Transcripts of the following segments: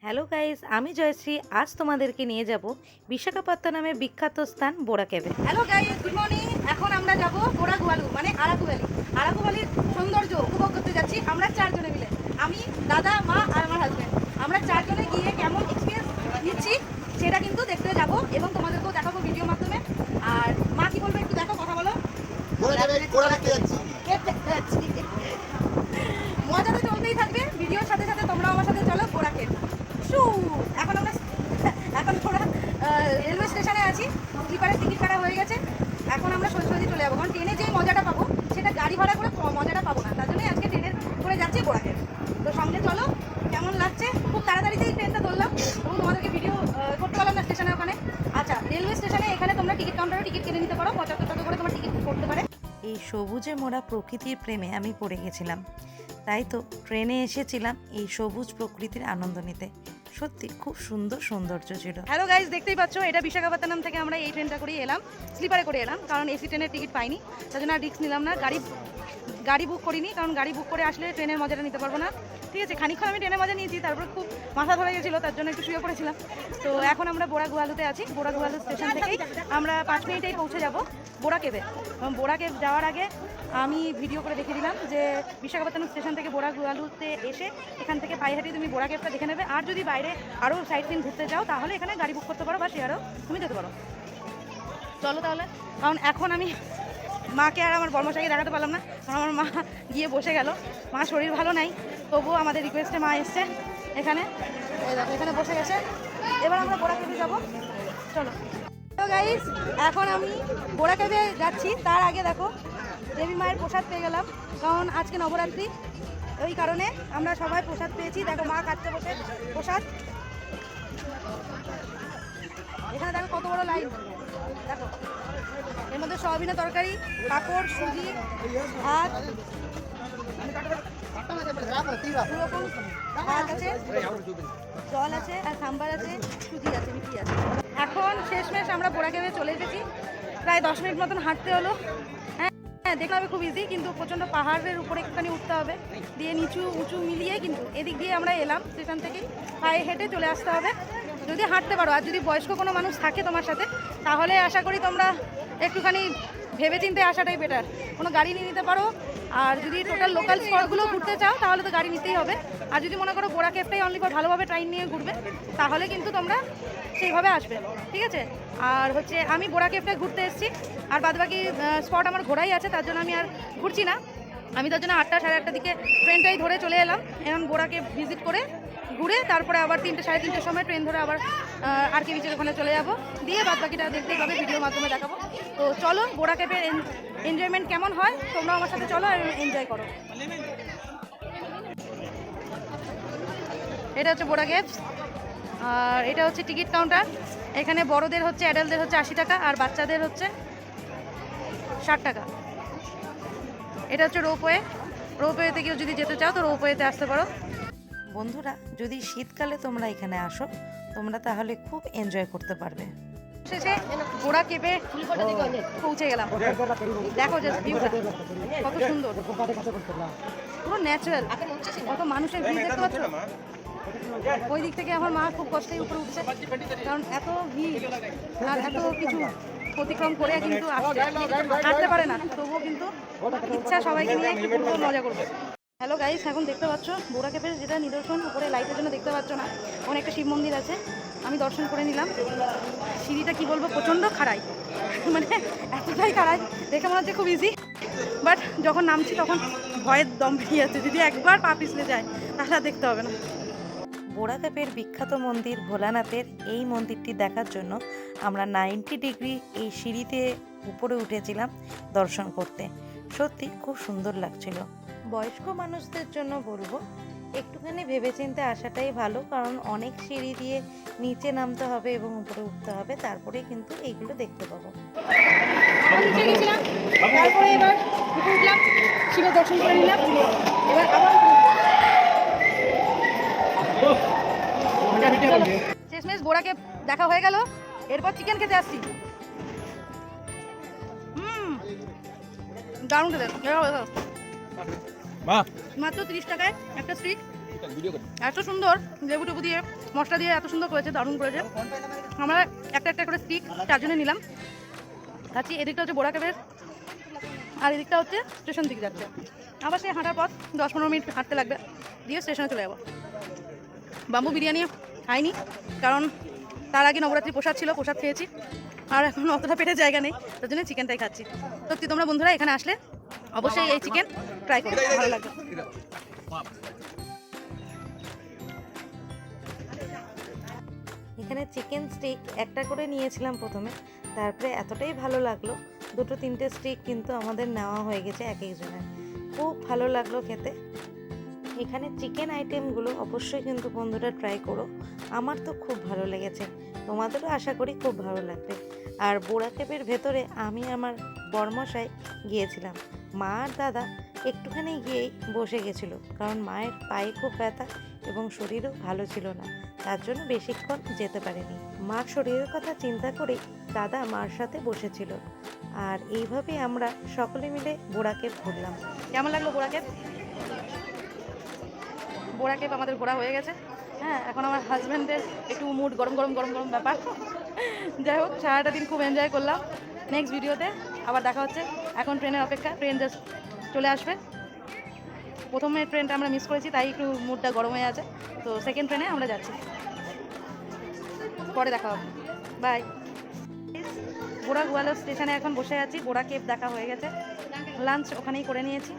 Hello guys, আমি জয়শ্রী। আজ তোমাদেরকে নিয়ে যাব বিশাখাপত্তনমের বিখ্যাত স্থান বোরা কেভে। Hello guys, good morning. এখন আমরা যাব বোরা গুয়ালু মানে আরাকু ভ্যালি। আরাকু ভ্যালির সৌন্দর্য উপভোগ করতে যাচ্ছি আমরা চারজনে মিলে। আমি, দাদা, মা আর আমার হাজব্যান্ড। আমরা চারজনে গিয়ে কেমন এক্সপিরিয়েন্স নিচ্ছি সেটা কিন্তু দেখতে যাব এবং তোমাদেরকেও দেখাবো ভিডিওর মাধ্যমে। আর মা কি বলবে একটু দেখো, কথা বলো। মজা তো চলতেই থাকবে, ভিডিওর সাথে সাথে তোমরাও আমার সাথে চলো বোরা কেভ। এখন আমরা রেলওয়ে স্টেশনে আছি, স্লিপারের টিকিট কাটা হয়ে গেছে। এখন আমরা সোজাসুজি চলে যাবো, কারণ ট্রেনে যেই মজাটা পাবো সেটা গাড়ি ভাড়া করে মজাটা পাবো না। তার জন্যই আজকে ট্রেনের করে যাচ্ছি বোরা কেভ। তো সঙ্গে চলো, কেমন লাগছে। খুব তাড়াতাড়িতেই ট্রেনটা ধরলাম এবং তোমাদেরকে ভিডিও করতে পারলাম না স্টেশনে ওখানে। আচ্ছা, রেলওয়ে স্টেশনে এখানে তোমরা টিকিট কাউন্টারে টিকিট কিনে নিতে পারো, 75 টাকা করে তোমার টিকিট করতে পারে। এই সবুজে মোড়া প্রকৃতির প্রেমে আমি পড়ে গেছিলাম, তাই তো ট্রেনে এসেছিলাম এই সবুজ প্রকৃতির আনন্দ নিতে। সত্যি খুব সুন্দর সৌন্দর্য ছিল। হ্যালো গাইজ, দেখতেই পাচ্ছ এটা বিশাখাপত্তনম থেকে আমরা এই ট্রেনটা করেই এলাম, স্লিপারে করে এলাম, কারণ এসি ট্রেনের টিকিট পাইনি। তার জন্য আর রিস্ক নিলাম না, গাড়ি বুক করিনি, কারণ গাড়ি বুক করে আসলে ট্রেনের মজাটা নিতে পারবো না। ঠিক আছে, খানিকক্ষণ আমি ট্রেনের মজা নিয়েছি, তারপরে খুব মাথা ধরে গেছিলো, তার জন্য একটু শুয়ে পড়েছিলাম। তো এখন আমরা বোরা গুয়ালুতে আছি। বোরা গুয়ালু স্টেশন থেকেই আমরা 5 মিনিটেই পৌঁছে যাব বোরা কেভে। এবং বোরা কেভ যাওয়ার আগে আমি ভিডিও করে দেখে দিলাম যে বিশাখাপত্তনম স্টেশন থেকে বোরা গুয়ালুতে এসে এখান থেকে পায়ে হাঁটিয়ে তুমি বোরা কেভটা দেখে নেবে। আর যদি বাইরে আরও সাইট সিন ঘুরতে চাও তাহলে এখানে গাড়ি বুক করতে পারো বা শেয়ারও তুমি যেতে পারো। চলো তাহলে, কারণ এখন আমি মাকে আর আমার বর্মশাইকে দেখাতে পারলাম না, কারণ আমার মা গিয়ে বসে গেল। মা শরীর ভালো নাই, তবুও আমাদের রিকোয়েস্টে মা এসছে এখানে। দেখো এখানে বসে গেছে। এবার আমরা বোরা কেভে যাবো, চলো। তো গাইস, এখন আমি বোরা কেভে যাচ্ছি। তার আগে দেখো দেবী মায়ের প্রসাদ পেয়ে গেলাম, কারণ আজকে নবরাত্রি, ওই কারণে আমরা সবাই প্রসাদ পেয়েছি। দেখো মা খাচ্ছে বসে প্রসাদ। এখানে দেখো কত বড় লাইন, দেখো এর মধ্যে সয়াবিনের তরকারি, পাঁপড়, সুজি, ভাত, দুরকম ভাত আছে, জল আছে, আর সাম্বার আছে, সুজি আছে, মিষ্টি আছে। এখন শেষমেশ আমরা বোরা কেভে চলে এসেছি। প্রায় 10 মিনিট মতন হাঁটতে হলো। হ্যাঁ, দেখতে হবে খুব ইজি, কিন্তু প্রচণ্ড পাহাড়ের উপরে একটুখানি উঠতে হবে, দিয়ে নিচু উঁচু মিলিয়ে কিন্তু এদিক দিয়ে আমরা এলাম। স্টেশন থেকে পায়ে হেঁটে চলে আসতে হবে যদি হাঁটতে পারো। আর যদি বয়স্ক কোনো মানুষ থাকে তোমার সাথে, তাহলে আশা করি তোমরা একটুখানি ভেবেচিন্তে আসাটাই বেটার। কোনো গাড়ি নিয়ে নিতে পারো। আর যদি টোটাল লোকাল স্পটগুলো ঘুরতে চাও তাহলে তো গাড়ি নিতেই হবে। আর যদি মনে করো বোরা কেভটাই অনলি ফর ভালোভাবে ট্রেন নিয়ে ঘুরবে, তাহলে কিন্তু তোমরা সেইভাবে আসবে। ঠিক আছে, আর হচ্ছে আমি বোরা কেভটা ঘুরতে এসেছি, আর বাদবাকি স্পট আমার ঘোরাই আছে, তার জন্য আমি আর ঘুরছি না। আমি তার জন্য 8টা সাড়ে 8টার দিকে ট্রেনটাই ধরে চলে এলাম। এখন বোরা কেভ ভিজিট করে ঘুরে তারপরে আবার 3টে সাড়ে 3টের সময় ট্রেন ধরে আবার আর কে বিচের ওখানে চলে যাবো, দিয়ে বাদবাকিটা দেখতেই পাবে, ভিডিওর মাধ্যমে দেখাবো। তো চলো, বোরা কেভের এনজয়মেন্ট কেমন হয় তোমরা আমার সাথে চলো আর এনজয় করো। এটা হচ্ছে বোরা কেভ, আর এটা হচ্ছে টিকিট কাউন্টার। এখানে বড়দের হচ্ছে, অ্যাডাল্টদের হচ্ছে 80 টাকা, আর বাচ্চাদের হচ্ছে 60 টাকা। এটা হচ্ছে রোপওয়ে। রোপওয়েতে কেউ যদি যেতে চাও তো রোপওয়েতে আসতে পারো। বন্ধুরা, যদি শীতকালে তোমরা এখানে আসো, তোমরা তাহলে খুব এনজয় করতে পারবে। শেষে বোরা কেভে পৌঁছে গেলাম। দেখো যে ভিউটা কত সুন্দর, পুরো ন্যাচারাল। কত মানুষের ভিড় দেখতে পাচ্ছ। ওই দিক থেকে আমার মা খুব কষ্টেই উপরে উঠছে, কারণ এত ভিড় আর এত কিছু অতিক্রম করে কিন্তু আসছে, হাঁটতে পারে না, তবুও কিন্তু ইচ্ছা সবাইকে নিয়ে একটু ঘুরবো, মজা করবো। হ্যালো গাইস, এখন দেখতে পাচ্ছ বোরা কেভের যেটা নিদর্শন, উপরে লাইটের জন্য দেখতে পাচ্ছ না, ওখানে একটা শিব মন্দির আছে, আমি দর্শন করে নিলাম। সিঁড়িটা কি বলবো, প্রচণ্ড খাড়াই, মানে এতটাই খাড়াই, দেখে মনে হচ্ছে খুব ইজি, বাট যখন নামছি তখন ভয়ের দম বেরিয়ে যাচ্ছে। যদি একবার পা পিছলে যায় তাহলে আর দেখতে হবে না। বোরা কেভের বিখ্যাত মন্দির ভোলানাথের এই মন্দিরটি দেখার জন্য আমরা 90 ডিগ্রি এই সিঁড়িতে উপরে উঠেছিলাম দর্শন করতে। সত্যি খুব সুন্দর লাগছিল। বয়স্ক মানুষদের জন্য বলবো একটুখানি ভেবেচিন্তে আসাটাই ভালো, কারণ অনেক সিঁড়ি দিয়ে নিচে নামতে হবে এবং উপরে উঠতে হবে, তারপরে কিন্তু এইগুলো দেখতে পাবো। নিচে গেছিলাম, তারপরে এবার উপরে উঠলাম, শিবের দর্শন করে নিলাম। এবার আবার শেষমেশ বোরা কেভ দেখা হয়ে গেল। এরপর চিকেন খেতে আসছি। দারুণ খেতে, মাত্র 30 টাকায় একটা স্ট্রিট। এত সুন্দর লেবু টেবু দিয়ে মশলা দিয়ে এত সুন্দর করেছে, দারুণ করেছে। আমরা একটা একটা করে স্টিক 4 জনে নিলাম, খাচ্ছি। এদিকটা হচ্ছে বোরা কেভের, আর এদিকটা হচ্ছে স্টেশন দিকে যাচ্ছে। আবার সেই হাঁটার পথ 10-15 মিনিট হাঁটতে লাগবে, দিয়ে স্টেশনে চলে যাবো। বাম্বু বিরিয়ানি খাইনি, কারণ তার আগে নবরাত্রি প্রসাদ ছিল, প্রসাদ খেয়েছি। আর এখন অতটা পেটে জায়গা নেই, তার জন্য চিকেনটাই খাচ্ছি। সত্যি তোমরা বন্ধুরা এখানে আসলে অবশ্যই এই চিকেন ট্রাই করো, ভালো লাগবে। এখানে চিকেন স্টিক একটা করে নিয়েছিলাম প্রথমে, তারপরে এতটাই ভালো লাগলো 2-3টে স্টিক কিন্তু আমাদের নেওয়া হয়ে গেছে এক একজনের। খুব ভালো লাগলো খেতে। এখানে চিকেন আইটেমগুলো অবশ্যই কিন্তু বন্ধুরা ট্রাই করো, আমার তো খুব ভালো লেগেছে, তোমাদেরও আশা করি খুব ভালো লাগবে। আর বোরা কেভের ভেতরে আমি আমার বরমশাই গিয়েছিলাম, মা আর দাদা একটুখানি গিয়েই বসে গেছিলো, কারণ মায়ের পায়ে খুব ব্যথা এবং শরীরও ভালো ছিল না, তার জন্য বেশিক্ষণ যেতে পারেনি। মার শরীরের কথা চিন্তা করেই দাদা মার সাথে বসেছিল। আর এইভাবেই আমরা সকলে মিলে বোরা কেভ ঘুরলাম। কেমন লাগলো বোরা কেভ? বোরা কেভ আমাদের ঘোরা হয়ে গেছে। হ্যাঁ, এখন আমার হাজব্যান্ডের একটু মুড গরম গরম গরম গরম ব্যাপার। যাই হোক, সারাটা দিন খুব এনজয় করলাম। নেক্সট ভিডিওতে আবার দেখা হচ্ছে। এখন ট্রেনের অপেক্ষা, ট্রেন জাস্ট চলে আসবে। প্রথমে ট্রেনটা আমরা মিস করেছি, তাই একটু মুডটা গরম হয়ে আছে। তো সেকেন্ড ট্রেনে আমরা যাচ্ছি, পরে দেখা হবে। বাই। বোরা গোয়ালো স্টেশনে এখন বসে আছি, বোরা কেভ দেখা হয়ে গেছে, লাঞ্চ ওখানেই করে নিয়েছি।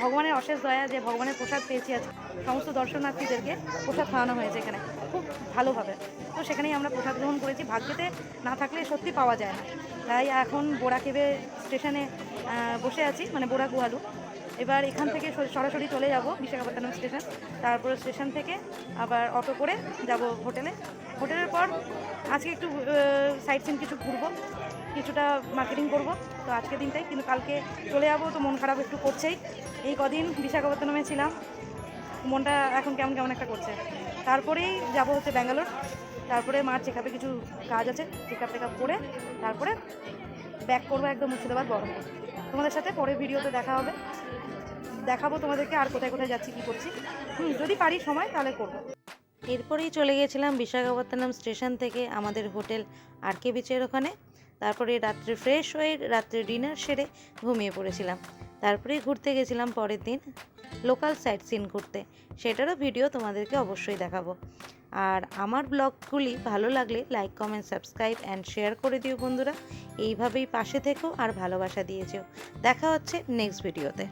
ভগবানের অশেষ দয়া যে ভগবানের প্রসাদ পেয়েছি আজকে। সমস্ত দর্শনার্থীদেরকে প্রসাদ খাওয়ানো হয়েছে এখানে খুব ভালোভাবে, তো সেখানেই আমরা প্রসাদ গ্রহণ করেছি। ভাগ্যেতে না থাকলে সত্যি পাওয়া যায় না। তাই এখন বোরা কেভে স্টেশনে বসে আছি, মানে বোরা গোয়ালু। এবার এখান থেকে সরাসরি চলে যাব বিশাখাপত্তনম স্টেশন, তারপর স্টেশন থেকে আবার অটো করে যাব হোটেলে। হোটেলের পর আজকে একটু সাইট সিন কিছু ঘুরবো, কিছুটা মার্কেটিং করব। তো আজকে দিনটাই, কিন্তু কালকে চলে যাবো, তো মন খারাপ একটু করছেই। এই কদিন বিশাখাপত্তনমে ছিলাম, মনটা এখন কেমন কেমন একটা করছে। তারপরেই যাব হচ্ছে ব্যাঙ্গালোর, তারপরে মার চেকআপে কিছু কাজ আছে, চেকআপ করে তারপরে ব্যাক করবো একদম মুর্শিদাবাদ বহরমপুর। তোমাদের সাথে পরে ভিডিওতে দেখা হবে, দেখাবো তোমাদেরকে আর কোথায় কোথায় যাচ্ছি, কী করছি। যদি পারি সময় তাহলে করবো। এরপরেই চলে গেছিলাম বিশাখাপত্তনম স্টেশন থেকে আমাদের হোটেল আর.কে বিচের ওখানে। তারপরে রাত্রে ফ্রেশ হয়ে রাত্রে ডিনার সেরে ঘুমিয়ে পড়েছিলাম। তারপরেই ঘুরতে গেছিলাম পরের দিন লোকাল সাইট সিন ঘুরতে, সেটারও ভিডিও তোমাদেরকে অবশ্যই দেখাবো। আর আমার ব্লগগুলি ভালো লাগলে like, comment, subscribe and share করে দিও বন্ধুরা। এইভাবেই পাশে থেকো আর ভালোবাসা দিয়েছো। দেখা হচ্ছে নেক্সট ভিডিওতে।